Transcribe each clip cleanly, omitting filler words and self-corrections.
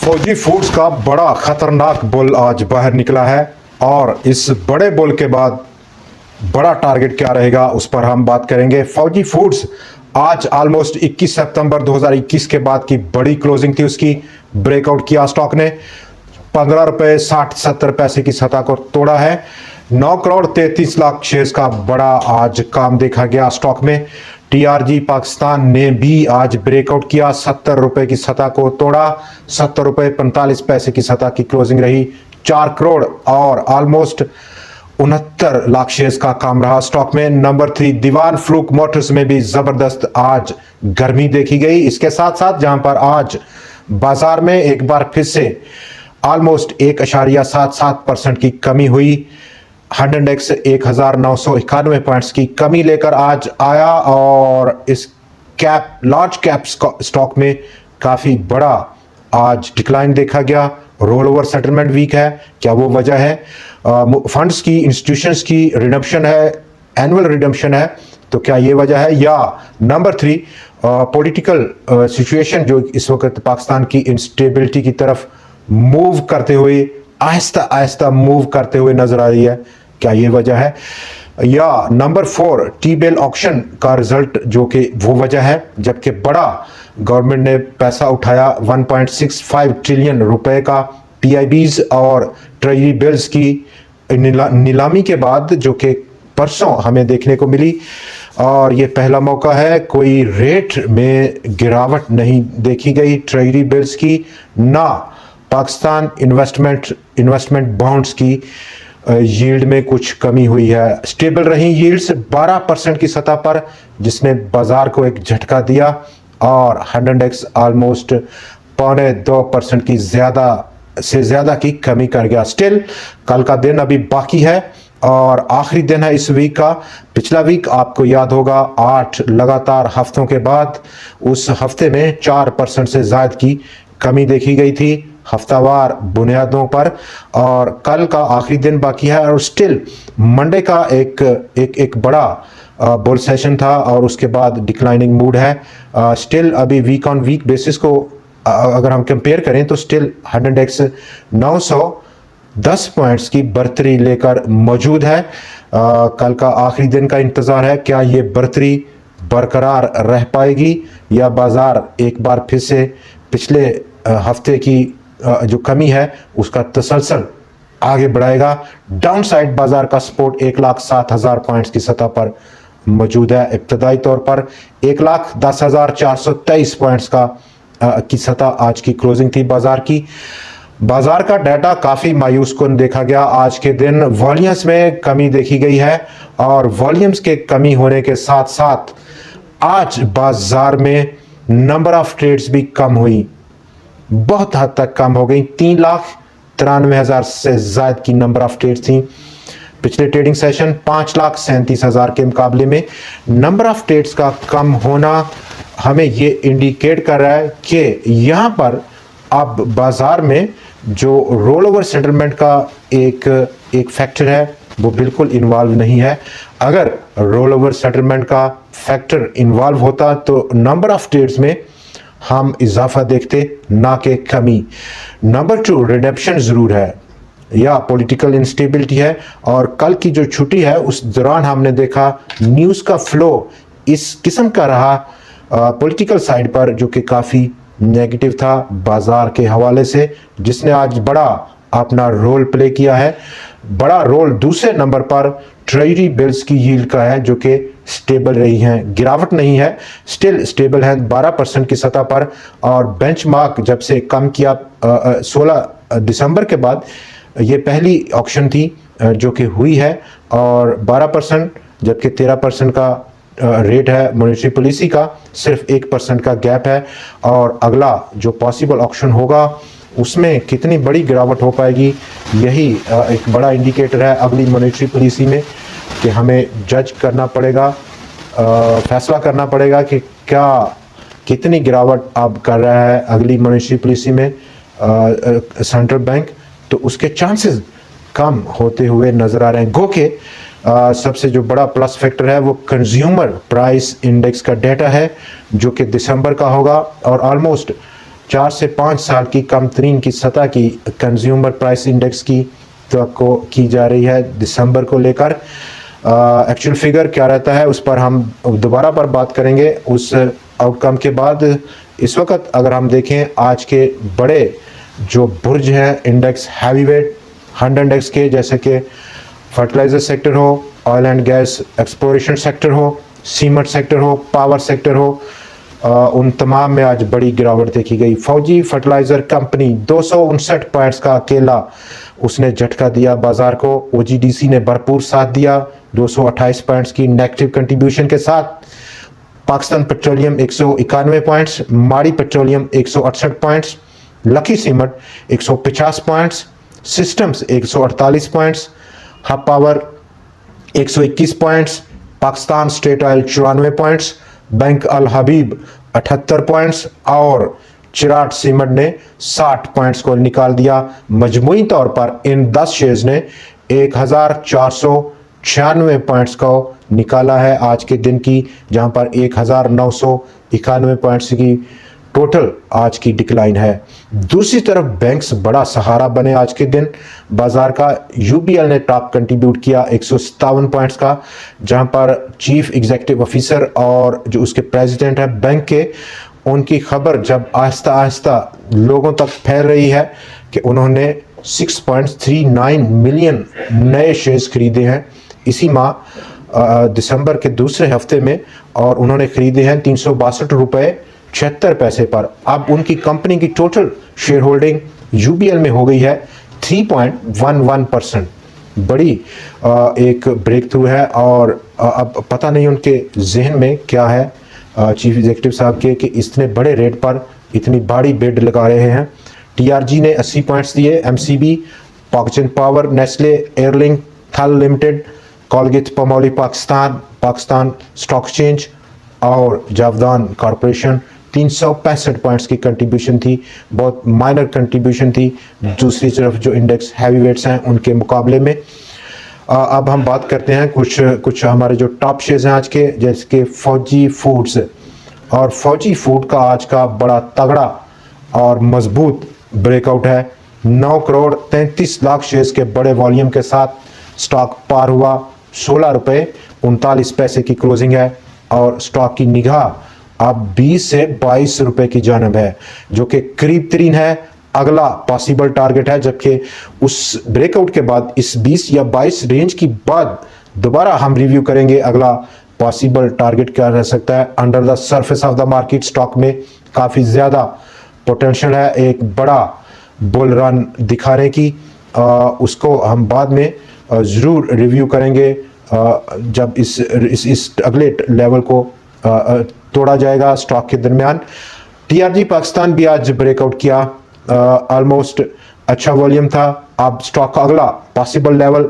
फौजी फूड्स का बड़ा खतरनाक बुल आज बाहर निकला है और इस बड़े बुल के बाद बड़ा टारगेट क्या रहेगा उस पर हम बात करेंगे। फौजी फूड्स आज ऑलमोस्ट 21 सितंबर 2021 के बाद की बड़ी क्लोजिंग थी उसकी। ब्रेकआउट किया स्टॉक ने 15 रुपए 60-70 पैसे की सतह को तोड़ा है। 9 करोड़ 33 लाख शेयर्स का बड़ा आज काम देखा गया स्टॉक में। टीआरजी पाकिस्तान ने भी आज ब्रेकआउट किया, 70 रुपए की सतह को तोड़ा। 70 रुपए 45 पैसे की सतह की क्लोजिंग रही। 4 करोड़ और ऑलमोस्ट 69 लाख शेयर्स का काम रहा स्टॉक में। नंबर 3 दीवान फ्लूक मोटर्स में भी जबरदस्त आज गर्मी देखी गई। इसके साथ साथ जहां पर आज बाजार में एक बार फिर से ऑलमोस्ट 1.77% की कमी हुई। 100x 1991 पॉइंट्स की कमी लेकर आज आया और इस लार्ज कैप स्टॉक में काफी बड़ा आज डिक्लाइन देखा गया। रोल ओवर सेटलमेंट वीक है, क्या वो वजह है? फंड्स की, इंस्टीट्यूशंस की रिडम्पशन है, एनुअल रिडम्पशन है, तो क्या ये वजह है? या नंबर 3 पॉलिटिकल सिचुएशन जो इस वक्त पाकिस्तान की इंस्टेबिलिटी की तरफ मूव करते हुए, आहिस्ता आहिस्ता मूव करते हुए नजर आ रही है, क्या ये वजह है? या नंबर 4 टी बेल ऑक्शन का रिजल्ट जो कि वो वजह है, जबकि बड़ा गवर्नमेंट ने पैसा उठाया 1.65 ट्रिलियन रुपए का पीआईबीज और ट्रेजरी बिल्स की नीलामी के बाद, जो कि परसों हमें देखने को मिली। और ये पहला मौका है कोई रेट में गिरावट नहीं देखी गई ट्रेजरी बिल्स की, ना पाकिस्तान इन्वेस्टमेंट बॉन्ड्स की यील्ड में कुछ कमी हुई है। स्टेबल रही यील्ड्स 12% की सतह पर, जिसने बाजार को एक झटका दिया और 100x ऑलमोस्ट 1.25% की ज्यादा की कमी कर गया। स्टिल कल का दिन अभी बाकी है और आखिरी दिन है इस वीक का। पिछला वीक आपको याद होगा 8 लगातार हफ्तों के बाद उस हफ्ते में 4% से ज्यादा की कमी देखी गई थी हफ्तावार बुनियादों पर, और कल का आखिरी दिन बाकी है। और स्टिल मंडे का एक बड़ा बुल सेशन था और उसके बाद डिक्लाइनिंग मूड है। स्टिल अभी वीक ऑन वीक बेसिस को अगर हम कंपेयर करें तो स्टिल 100x 910 पॉइंट्स की बढ़तरी लेकर मौजूद है। कल का आखिरी दिन का इंतजार है, क्या ये बढ़तरी बरकरार रह पाएगी या बाजार एक बार फिर से पिछले हफ्ते की जो कमी है उसका तसलसल आगे बढ़ाएगा। डाउन साइड बाजार का सपोर्ट 1,07,000 पॉइंट्स की सतह पर मौजूद है। इब्तदाई तौर पर 1,10,423 पॉइंट्स की सतह आज की क्लोजिंग थी बाजार की। बाजार का डाटा काफी मायूस कुन देखा गया आज के दिन। वॉल्यूम्स में कमी देखी गई है और वॉल्यूम्स के कमी होने के साथ साथ आज बाजार में नंबर ऑफ ट्रेड्स भी कम हुई, बहुत हद तक कम हो गई। 3,93,000 से ज्यादा की नंबर ऑफ ट्रेड्स थी पिछले ट्रेडिंग सेशन। 5,37,000 के मुकाबले में नंबर ऑफ ट्रेड्स का कम होना हमें ये इंडिकेट कर रहा है कि यहाँ पर अब बाजार में जो रोल ओवर सेटलमेंट का एक फैक्टर है वो बिल्कुल इन्वॉल्व नहीं है। अगर रोल ओवर सेटलमेंट का फैक्टर इन्वॉल्व होता तो नंबर ऑफ ट्रेड्स में हम इजाफा देखते, ना कि कमी। नंबर 2 रिडम्पशन जरूर है या पॉलिटिकल इंस्टेबिलिटी है, और कल की जो छुट्टी है उस दौरान हमने देखा न्यूज का फ्लो इस किस्म का रहा पॉलिटिकल साइड पर, जो कि काफी नेगेटिव था बाजार के हवाले से, जिसने आज बड़ा अपना रोल प्ले किया है। बड़ा रोल दूसरे नंबर पर ट्रेजरी बिल्स की यील्ड का है, जो कि स्टेबल रही हैं, गिरावट नहीं है, स्टिल स्टेबल है 12% की सतह पर। और बेंचमार्क जब से कम किया 16 दिसंबर के बाद, ये पहली ऑक्शन थी जो कि हुई है, और 12% जबकि 13% का रेट है मॉनेटरी पॉलिसी का, सिर्फ 1% का गैप है। और अगला जो पॉसिबल ऑक्शन होगा उसमें कितनी बड़ी गिरावट हो पाएगी, यही एक बड़ा इंडिकेटर है अगली मॉनेटरी पॉलिसी में, कि हमें जज करना पड़ेगा, फैसला करना पड़ेगा कि कितनी गिरावट अब कर रहा है अगली मॉनेटरी पॉलिसी में सेंट्रल बैंक। तो उसके चांसेस कम होते हुए नजर आ रहे हैं। गो के सबसे जो बड़ा प्लस फैक्टर है वो कंज्यूमर प्राइस इंडेक्स का डेटा है, जो कि दिसंबर का होगा और ऑलमोस्ट 4 से 5 साल की कम तरीन की सतह की कंज्यूमर प्राइस इंडेक्स की तो की जा रही है दिसंबर को लेकर। एक्चुअल फिगर क्या रहता है उस पर हम दोबारा पर बात करेंगे उस आउटकम के बाद। इस वक्त अगर हम देखें आज के बड़े जो बुर्ज हैं इंडेक्स हैवी वेट 100 इंडेक्स के, जैसे कि फर्टिलाइजर सेक्टर हो, oil and gas exploration sector हो, सीमेंट सेक्टर हो, पावर सेक्टर हो, उन तमाम में आज बड़ी गिरावट देखी गई। फौजी फर्टिलाइजर कंपनी 259 पॉइंट्स का अकेला उसने झटका दिया बाजार को। ओजीडीसी ने भरपूर साथ दिया 228 पॉइंट्स की नेगेटिव कंट्रीब्यूशन के साथ। Pakistan petroleum 191 points, Mari petroleum 168 points, lucky cement 150 points, systems 148 points, hub power 121 points, Pakistan state oil 94 points, bank Al Habib 78 points और चिराट सीमेंट ने 60 पॉइंट्स को निकाल दिया। मजमूई तौर पर इन 10 शेयर्स ने 1496 पॉइंट्स को निकाला है आज के दिन की, जहां पर 1991 पॉइंट्स की टोटल आज की डिक्लाइन है। दूसरी तरफ बैंक्स बड़ा सहारा बने आज के दिन बाजार का। यूबीएल ने टॉप कंट्रीब्यूट किया 157 पॉइंट्स का, जहां पर चीफ एग्जीक्यूटिव ऑफिसर और जो उसके प्रेसिडेंट है बैंक के, उनकी खबर जब आहिस्ता आहिस्ता लोगों तक फैल रही है कि उन्होंने 6.39 मिलियन नए शेयर्स खरीदे हैं इसी माह दिसंबर के दूसरे हफ्ते में, और उन्होंने खरीदे हैं 362 रुपये 76 पैसे पर। अब उनकी कंपनी की टोटल शेयर होल्डिंग यूबीएल में हो गई है 3.11%। बड़ी एक ब्रेक थ्रू है, और अब पता नहीं उनके जहन में क्या है चीफ एग्जीक्यूटिव साहब के कि इतने बड़े रेट पर इतनी बड़ी बिड लगा रहे हैं। टीआरजी ने 80 पॉइंट्स दिए, एमसीबी, पॉकचन power, Nestle, Airlink, Thal limited, Colgate Palmolive Pakistan, Pakistan stock exchange और जावदान कॉरपोरेशन 365 पॉइंट्स की कंट्रीब्यूशन थी, बहुत माइनर कंट्रीब्यूशन थी दूसरी तरफ जो इंडेक्स हैवी वेट्स हैं उनके मुकाबले में। अब हम बात करते हैं कुछ हमारे जो टॉप शेयर्स हैं आज के, जैसे कि फौजी फूड्स। और फौजी फूड का आज का बड़ा तगड़ा और मजबूत ब्रेकआउट है। 9 करोड़ 33 लाख शेयर्स के बड़े वॉल्यूम के साथ स्टॉक पार हुआ। 16 रुपये 39 पैसे की क्लोजिंग है और स्टॉक की निगाह अब 20 से 22 रुपए की जानब है, जो कि करीब तरीन है अगला पॉसिबल टारगेट है। जबकि उस ब्रेकआउट के बाद इस 20 या 22 रेंज की बाद दोबारा हम रिव्यू करेंगे अगला पॉसिबल टारगेट क्या रह सकता है। Under the surface of the market stock में काफ़ी ज़्यादा पोटेंशियल है एक बड़ा बुल रन दिखाने की। उसको हम बाद में ज़रूर रिव्यू करेंगे जब इस अगले लेवल को तोड़ा जाएगा स्टॉक के दरमियान। टीआरजी पाकिस्तान भी आज ब्रेकआउट किया, ऑलमोस्ट अच्छा वॉल्यूम था। अब स्टॉक का अगला पॉसिबल लेवल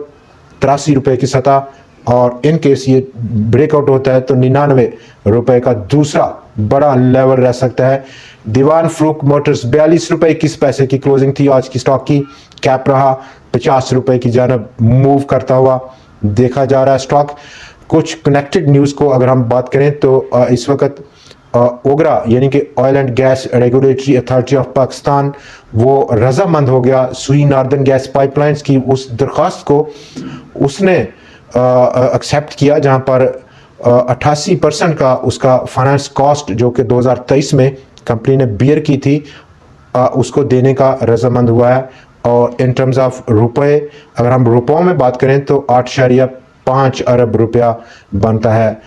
83 रुपये की सतह, और इन केस ये ब्रेकआउट होता है तो 99 रुपये का दूसरा बड़ा लेवल रह सकता है। दीवान फ्रूक मोटर्स 42 रुपये 21 पैसे की क्लोजिंग थी आज की स्टॉक की। कैप रहा 50 रुपये की जानब मूव करता हुआ देखा जा रहा है स्टॉक। कुछ कनेक्टेड न्यूज़ को अगर हम बात करें तो इस वक्त ओगरा यानी कि oil and gas regulatory authority of Pakistan वो रजामंद हो गया सुई नॉर्दर्न गैस पाइपलाइंस की उस दरख्वास्त को उसने एक्सेप्ट किया, जहां पर 88% का उसका फाइनेंस कॉस्ट जो कि 2023 में कंपनी ने बियर की थी उसको देने का रजामंद हुआ है। और इन टर्म्स ऑफ रुपए अगर हम रुपयों में बात करें तो 8.5 अरब रुपया बनता है।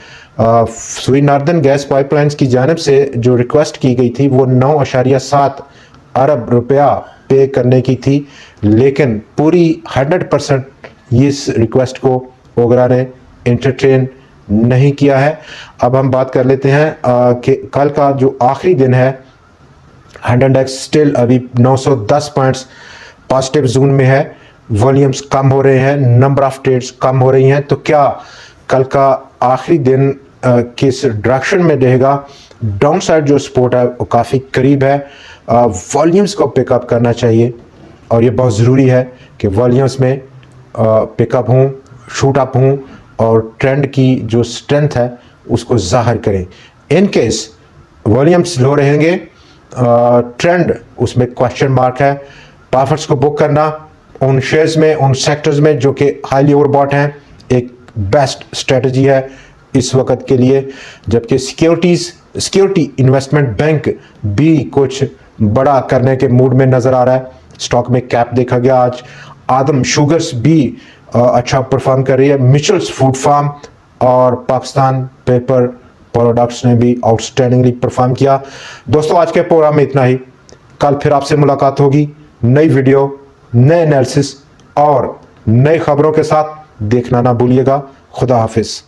सुई नॉर्दर्न गैस पाइपलाइंस की जानिब से जो रिक्वेस्ट की गई थी वो 9.7 अरब रुपया पे करने की थी, लेकिन पूरी 100% इस रिक्वेस्ट को ओगरा ने इंटरटेन नहीं किया है। अब हम बात कर लेते हैं कि कल का जो आखिरी दिन है 100 इंडेक्स स्टिल अभी 910 पॉइंट्स पॉजिटिव जोन में है। वॉल्यूम्स कम हो रहे हैं, नंबर ऑफ ट्रेड्स कम हो रही हैं, तो क्या कल का आखिरी दिन किस डायरेक्शन में रहेगा? डाउन साइड जो सपोर्ट है वो काफ़ी करीब है। वॉल्यूम्स को पिकअप करना चाहिए और ये बहुत ज़रूरी है कि वॉल्यूम्स में पिकअप हों, शूट अप हों और ट्रेंड की जो स्ट्रेंथ है उसको जाहिर करें। इन केस वॉल्यूम्स लो रहेंगे ट्रेंड उसमें क्वेश्चन मार्क है। प्रॉफिट्स को बुक करना उन शेयर्स में, उन सेक्टर्स में जो कि हाईली ओवरबॉट हैं, एक बेस्ट स्ट्रेटजी है इस वक्त के लिए। जबकि सिक्योरिटी इन्वेस्टमेंट बैंक भी कुछ बड़ा करने के मूड में नजर आ रहा है। स्टॉक में कैप देखा गया आज। आदम शुगर्स भी अच्छा परफॉर्म कर रही है। मिचेल्स फूड फार्म और पाकिस्तान पेपर प्रोडक्ट्स ने भी आउटस्टैंडिंगली परफॉर्म किया। दोस्तों आज के प्रोग्राम में इतना ही। कल फिर आपसे मुलाकात होगी नई वीडियो, नए एनालिसिस और नई खबरों के साथ। देखना ना भूलिएगा। खुदा हाफिज।